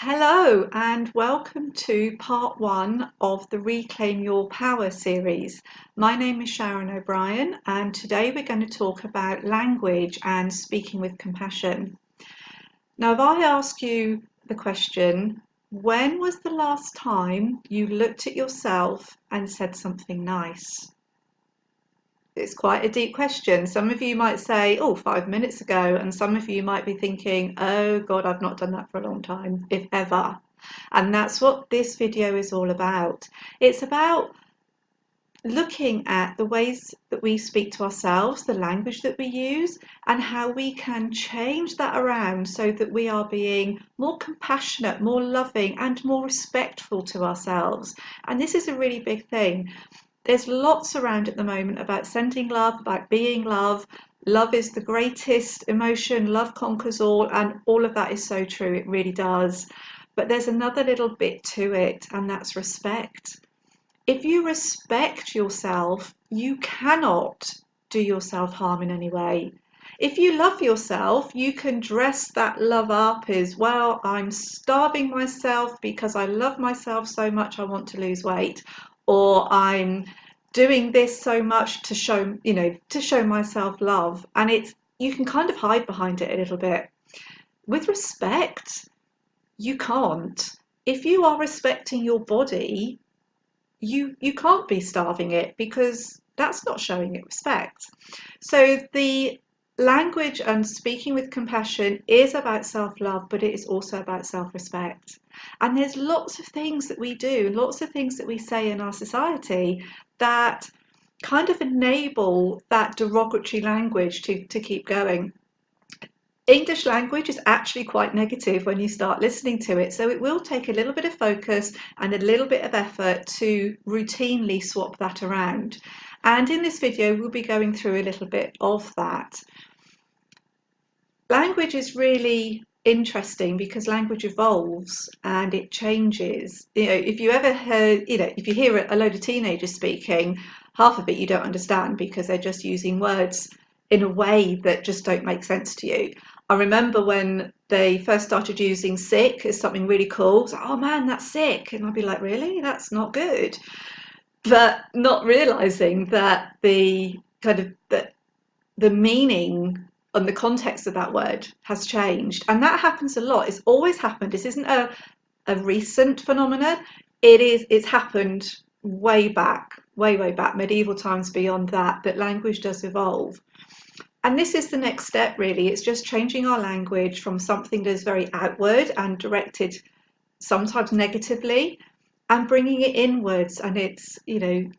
Hello and welcome to part one of the Reclaim Your Power series. My name is Sharon O'Brien and today we're going to talk about language and speaking with compassion. Now, if I ask you the question, when was the last time you looked at yourself and said something nice? It's quite a deep question. Some of you might say, oh, 5 minutes ago, and some of you might be thinking, oh God, I've not done that for a long time, if ever. And that's what this video is all about. It's about looking at the ways that we speak to ourselves, the language that we use, and how we can change that around so that we are being more compassionate, more loving, and more respectful to ourselves. And this is a really big thing. There's lots around at the moment about sending love, about being love. Love is the greatest emotion, love conquers all, and all of that is so true, it really does. But there's another little bit to it, and that's respect. If you respect yourself, you cannot do yourself harm in any way. If you love yourself, you can dress that love up as, well, I'm starving myself because I love myself so much I want to lose weight, or I'm doing this so much to show myself love. And you can kind of hide behind it a little bit. With respect, you can't. If you are respecting your body, you can't be starving it, because that's not showing it respect. So the language and speaking with compassion is about self-love, but it is also about self-respect. And there's lots of things that we do, lots of things that we say in our society that kind of enable that derogatory language to keep going. English language is actually quite negative when you start listening to it, so it will take a little bit of focus and a little bit of effort to routinely swap that around. And in this video, we'll be going through a little bit of that. Language is really interesting because language evolves and it changes. If you ever heard, if you hear a load of teenagers speaking, half of it you don't understand because they're just using words in a way that just don't make sense to you. I remember when they first started using sick as something really cool. So, oh man, that's sick. And I'd be like, really? That's not good. But not realizing that the meaning and the context of that word has changed. And that happens a lot. It's always happened. This isn't a recent phenomenon. It's happened way back, way back, medieval times, beyond that language does evolve. And this is the next step, really. It's just changing our language from something that is very outward and directed sometimes negatively, and bringing it inwards, and it's,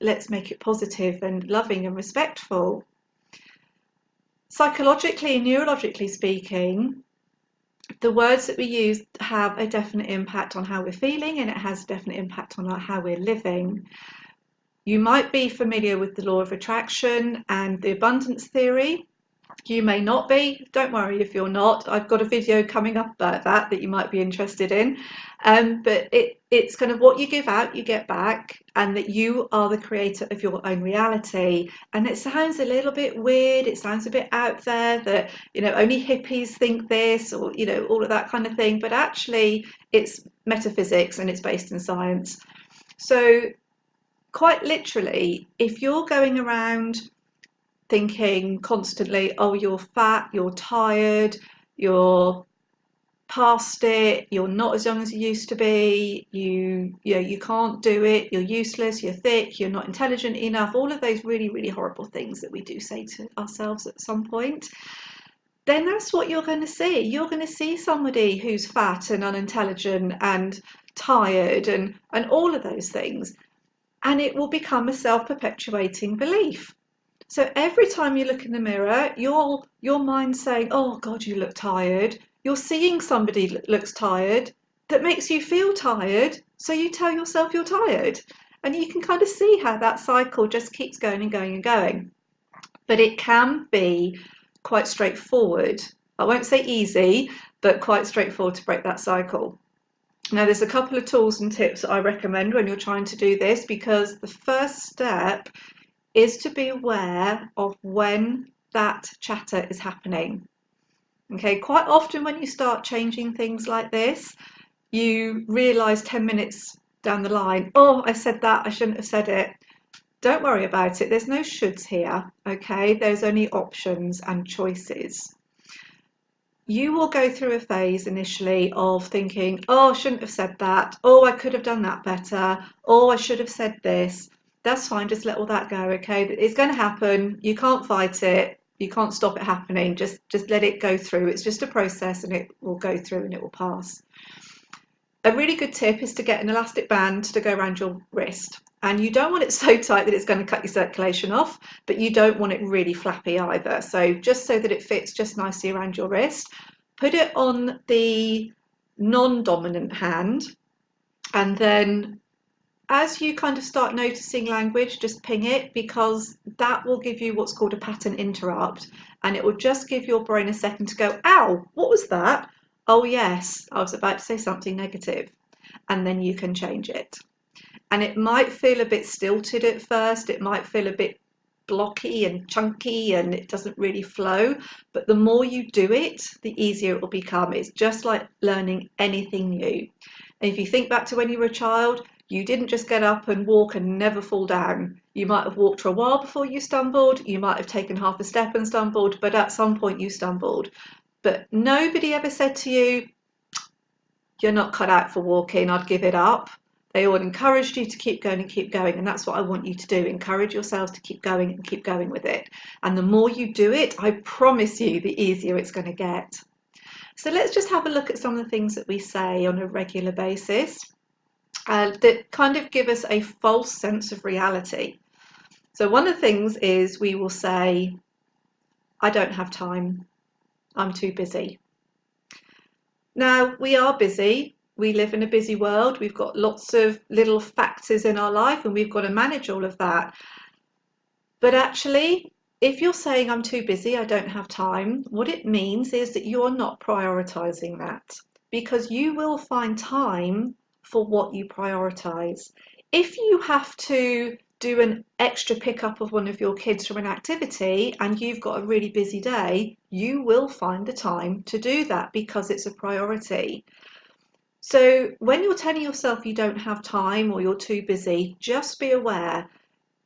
let's make it positive and loving and respectful. Psychologically and neurologically speaking, the words that we use have a definite impact on how we're feeling, and it has a definite impact on how we're living. You might be familiar with the law of attraction and the abundance theory. You may not be. Don't worry if you're not. I've got a video coming up about that you might be interested in. But it's kind of what you give out, you get back, and that you are the creator of your own reality. And it sounds a little bit weird. It sounds a bit out there that, only hippies think this, or, all of that kind of thing. But actually, it's metaphysics and it's based in science. So quite literally, if you're going around thinking constantly, oh, you're fat, you're tired, you're past it, you're not as young as you used to be, you can't do it, you're useless, you're thick, you're not intelligent enough, all of those really, really horrible things that we do say to ourselves at some point, then that's what you're going to see. You're going to see somebody who's fat and unintelligent and tired and all of those things, and it will become a self-perpetuating belief. So every time you look in the mirror, your mind's saying, oh God, you look tired. You're seeing somebody that looks tired that makes you feel tired, so you tell yourself you're tired. And you can kind of see how that cycle just keeps going and going and going. But it can be quite straightforward. I won't say easy, but quite straightforward to break that cycle. Now, there's a couple of tools and tips that I recommend when you're trying to do this, because the first step is to be aware of when that chatter is happening. Okay, quite often when you start changing things like this, you realise 10 minutes down the line, oh, I said that, I shouldn't have said it. Don't worry about it. There's no shoulds here, okay? There's only options and choices. You will go through a phase initially of thinking, oh, I shouldn't have said that. Oh, I could have done that better. Oh, I should have said this. That's fine. Just let all that go, okay? It's going to happen. You can't fight it. You can't stop it happening. Just let it go through. It's just a process and it will go through and it will pass. A really good tip is to get an elastic band to go around your wrist. And you don't want it so tight that it's going to cut your circulation off, but you don't want it really flappy either. So just so that it fits just nicely around your wrist, put it on the non-dominant hand, and then as you kind of start noticing language, just ping it, because that will give you what's called a pattern interrupt, and it will just give your brain a second to go, ow, what was that? Oh yes, I was about to say something negative, and then you can change it. And it might feel a bit stilted at first, it might feel a bit blocky and chunky and it doesn't really flow, but the more you do it, the easier it will become. It's just like learning anything new. And if you think back to when you were a child, you didn't just get up and walk and never fall down. You might have walked for a while before you stumbled, you might have taken half a step and stumbled, but at some point you stumbled. But nobody ever said to you, you're not cut out for walking, I'd give it up. They all encouraged you to keep going and keep going, and that's what I want you to do. Encourage yourselves to keep going and keep going with it. And the more you do it, I promise you, the easier it's going to get. So let's just have a look at some of the things that we say on a regular basis that kind of give us a false sense of reality. So one of the things is we will say, I don't have time, I'm too busy. Now, we are busy. We live in a busy world. We've got lots of little factors in our life and we've got to manage all of that. But actually, if you're saying I'm too busy, I don't have time, what it means is that you're not prioritizing that, because you will find time for what you prioritize. If you have to do an extra pickup of one of your kids from an activity and you've got a really busy day, you will find the time to do that because it's a priority. So when you're telling yourself you don't have time or you're too busy, just be aware,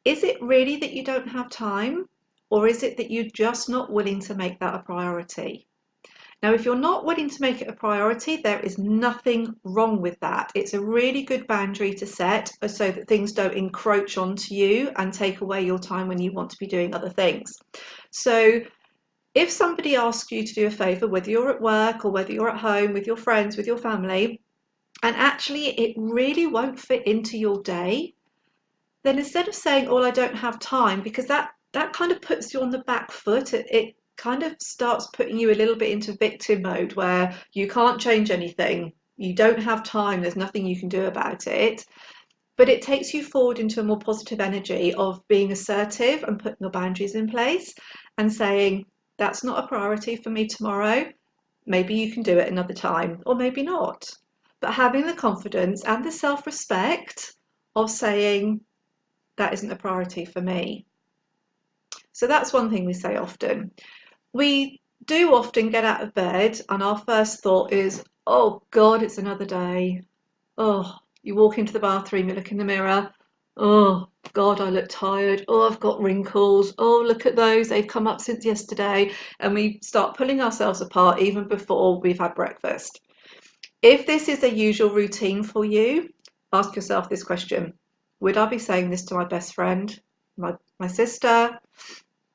is it really that you don't have time, or is it that you're just not willing to make that a priority? Now, if you're not willing to make it a priority, there is nothing wrong with that. It's a really good boundary to set so that things don't encroach onto you and take away your time when you want to be doing other things. So if somebody asks you to do a favour, whether you're at work or whether you're at home with your friends, with your family, and actually it really won't fit into your day, then instead of saying, oh, I don't have time, because that kind of puts you on the back foot, it kind of starts putting you a little bit into victim mode where you can't change anything, you don't have time, there's nothing you can do about it. But it takes you forward into a more positive energy of being assertive and putting your boundaries in place and saying, that's not a priority for me tomorrow, maybe you can do it another time, or maybe not. But having the confidence and the self-respect of saying, that isn't a priority for me. So that's one thing we say often. We do often get out of bed and our first thought is, oh God, it's another day. Oh, you walk into the bathroom, you look in the mirror. Oh God, I look tired. Oh, I've got wrinkles. Oh, look at those, they've come up since yesterday. And we start pulling ourselves apart even before we've had breakfast. If this is a usual routine for you, ask yourself this question. Would I be saying this to my best friend, my sister,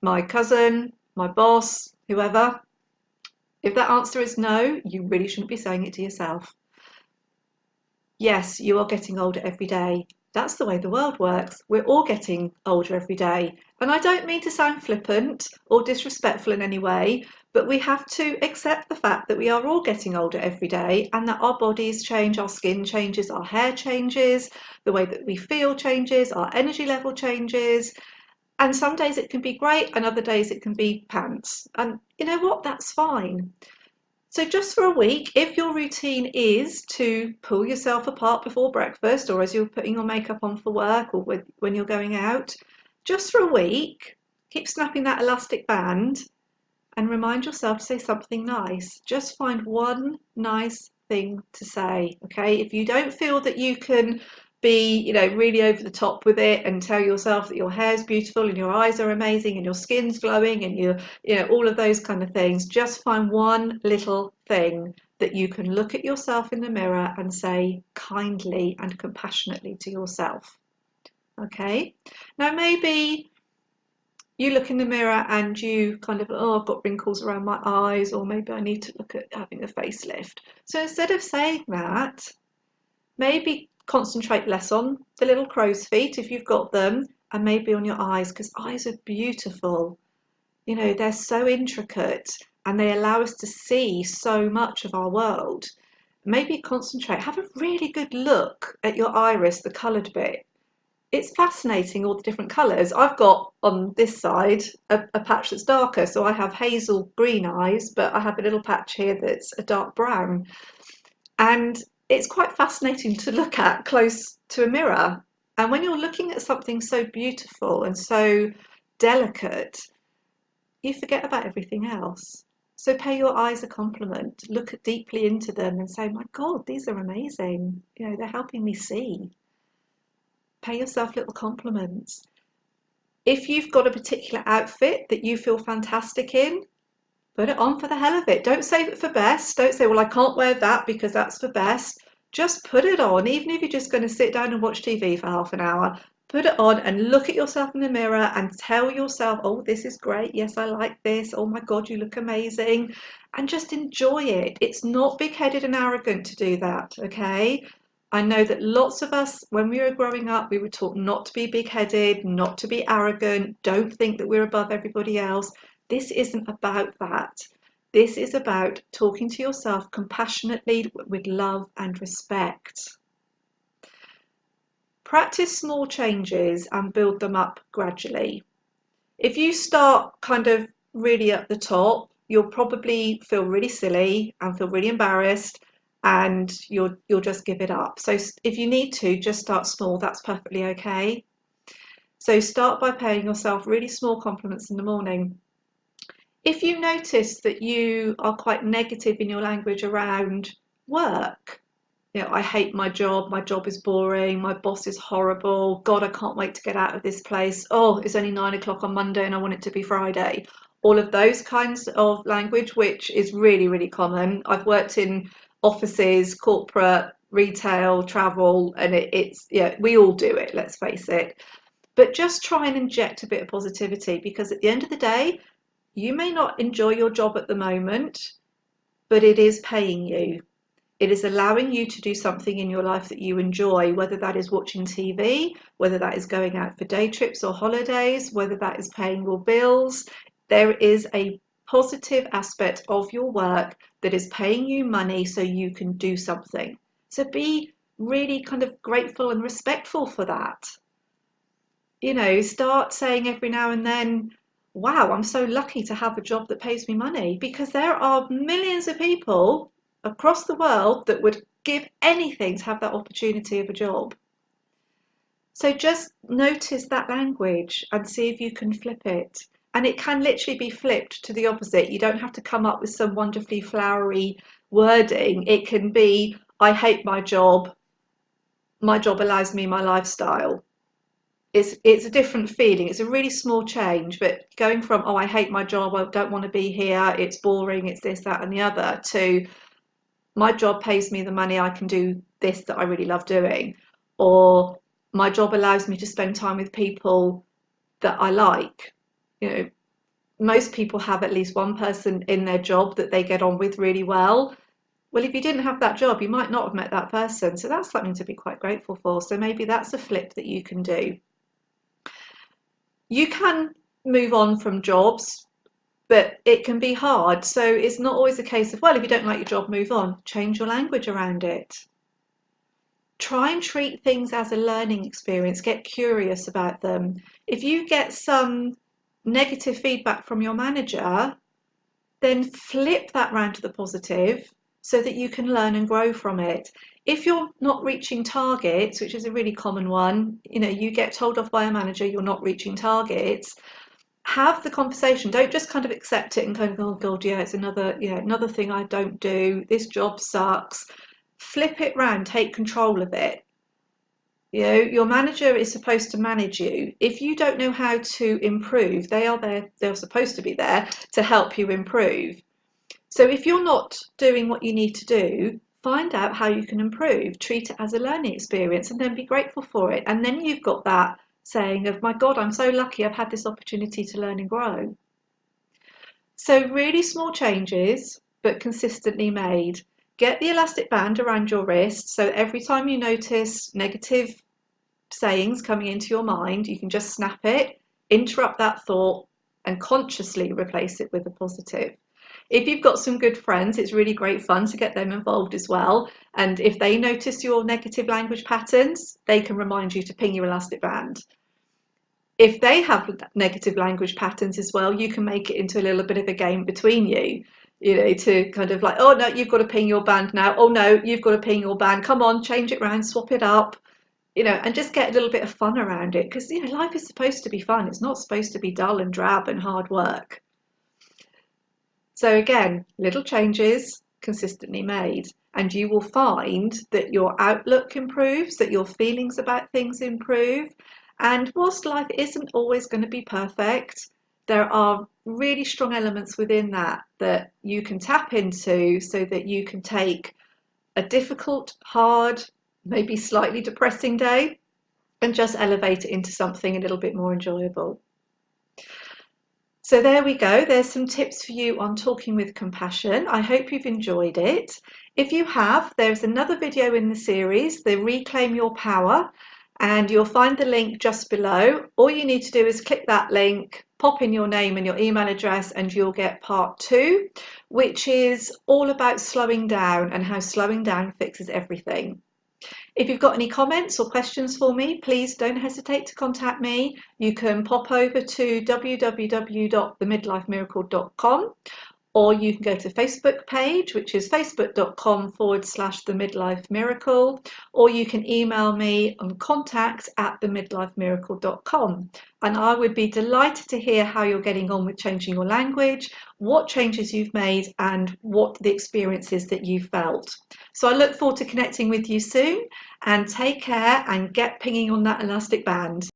my cousin, my boss, whoever? If that answer is no, you really shouldn't be saying it to yourself. Yes, you are getting older every day. That's the way the world works. We're all getting older every day. And I don't mean to sound flippant or disrespectful in any way, but we have to accept the fact that we are all getting older every day and that our bodies change, our skin changes, our hair changes, the way that we feel changes, our energy level changes. And some days it can be great and other days it can be pants. And you know what? That's fine. So just for a week, if your routine is to pull yourself apart before breakfast or as you're putting your makeup on for work or when you're going out, just for a week, keep snapping that elastic band and remind yourself to say something nice. Just find one nice thing to say, okay? If you don't feel that you can be, you know, really over the top with it and tell yourself that your hair's beautiful and your eyes are amazing and your skin's glowing and you know, all of those kind of things, just find one little thing that you can look at yourself in the mirror and say kindly and compassionately to yourself. Okay, now maybe you look in the mirror and you kind of, oh, I've got wrinkles around my eyes, or maybe I need to look at having a facelift. So instead of saying that, maybe concentrate less on the little crow's feet if you've got them, and maybe on your eyes, because eyes are beautiful. You know, they're so intricate and they allow us to see so much of our world. Maybe concentrate, have a really good look at your iris, the coloured bit. It's fascinating, all the different colours. I've got on this side a patch that's darker, so I have hazel green eyes, but I have a little patch here that's a dark brown. And it's quite fascinating to look at close to a mirror. And when you're looking at something so beautiful and so delicate, you forget about everything else. So pay your eyes a compliment, look deeply into them and say, my God, these are amazing. You know, they're helping me see. Pay yourself little compliments. If you've got a particular outfit that you feel fantastic in, put it on for the hell of it. Don't save it for best. Don't say, well, I can't wear that because that's for best. Just put it on, even if you're just going to sit down and watch TV for half an hour. Put it on and look at yourself in the mirror and tell yourself, oh, this is great. Yes, I like this. Oh my God, you look amazing. And just enjoy it. It's not big-headed and arrogant to do that, okay? I know that lots of us, when we were growing up, we were taught not to be big-headed, not to be arrogant, don't think that we're above everybody else. This isn't about that. This is about talking to yourself compassionately with love and respect. Practice small changes and build them up gradually. If you start kind of really at the top, you'll probably feel really silly and feel really embarrassed, and you'll just give it up. So if you need to, just start small. That's perfectly okay. So start by paying yourself really small compliments in the morning. If you notice that you are quite negative in your language around work, you know, I hate my job is boring, my boss is horrible, God, I can't wait to get out of this place, oh, it's only 9 o'clock on Monday and I want it to be Friday. All of those kinds of language, which is really, really common. I've worked in offices, corporate, retail, travel, and it's, yeah, we all do it, let's face it. But just try and inject a bit of positivity, because at the end of the day, you may not enjoy your job at the moment, but it is paying you. It is allowing you to do something in your life that you enjoy, whether that is watching TV, whether that is going out for day trips or holidays, whether that is paying your bills. There is a positive aspect of your work that is paying you money so you can do something. So be really kind of grateful and respectful for that. You know, start saying every now and then, wow, I'm so lucky to have a job that pays me money, because there are millions of people across the world that would give anything to have that opportunity of a job. So just notice that language and see if you can flip it. And it can literally be flipped to the opposite. You don't have to come up with some wonderfully flowery wording. It can be, I hate my job allows me my lifestyle. It's a different feeling. It's a really small change, but going from, oh, I hate my job, I don't want to be here, it's boring, it's this, that, and the other, to my job pays me the money, I can do this that I really love doing, or my job allows me to spend time with people that I like. You know, most people have at least one person in their job that they get on with really well. Well, if you didn't have that job, you might not have met that person. So that's something to be quite grateful for. So maybe that's a flip that you can do. You can move on from jobs, but it can be hard. So it's not always a case of, well, if you don't like your job, move on. Change your language around it. Try and treat things as a learning experience. Get curious about them. If you get some negative feedback from your manager, then flip that round to the positive so that you can learn and grow from it. If you're not reaching targets, which is a really common one, you know, you get told off by a manager, you're not reaching targets, have the conversation. Don't just kind of accept it and kind of, oh God, yeah, it's another thing I don't do. This job sucks. Flip it round, take control of it. You know, your manager is supposed to manage you. If you don't know how to improve, they're supposed to be there to help you improve. So if you're not doing what you need to do, find out how you can improve, treat it as a learning experience, and then be grateful for it. And then you've got that saying of, my God, I'm so lucky I've had this opportunity to learn and grow. So really small changes, but consistently made. Get the elastic band around your wrist, so every time you notice negative sayings coming into your mind, you can just snap it, interrupt that thought, and consciously replace it with a positive. If you've got some good friends, it's really great fun to get them involved as well. And if they notice your negative language patterns, they can remind you to ping your elastic band. If they have negative language patterns as well, you can make it into a little bit of a game between you, you know, to kind of like, oh no, you've got to ping your band now. Oh no, you've got to ping your band. Come on, change it around, swap it up, you know, and just get a little bit of fun around it. Because, you know, life is supposed to be fun. It's not supposed to be dull and drab and hard work. So again, little changes consistently made, and you will find that your outlook improves, that your feelings about things improve. And whilst life isn't always going to be perfect, there are really strong elements within that that you can tap into so that you can take a difficult, hard, maybe slightly depressing day and just elevate it into something a little bit more enjoyable. So there we go. There's some tips for you on talking with compassion. I hope you've enjoyed it. If you have, there's another video in the series, the Reclaim Your Power, and you'll find the link just below. All you need to do is click that link, pop in your name and your email address, and you'll get part 2, which is all about slowing down and how slowing down fixes everything. If you've got any comments or questions for me, please don't hesitate to contact me. You can pop over to www.themidlifemiracle.com, or you can go to the Facebook page, which is facebook.com/The Midlife Miracle, or you can email me on contact@themidlifemiracle.com. And I would be delighted to hear how you're getting on with changing your language, what changes you've made, and what the experiences that you felt. So I look forward to connecting with you soon, and take care and get pinging on that elastic band.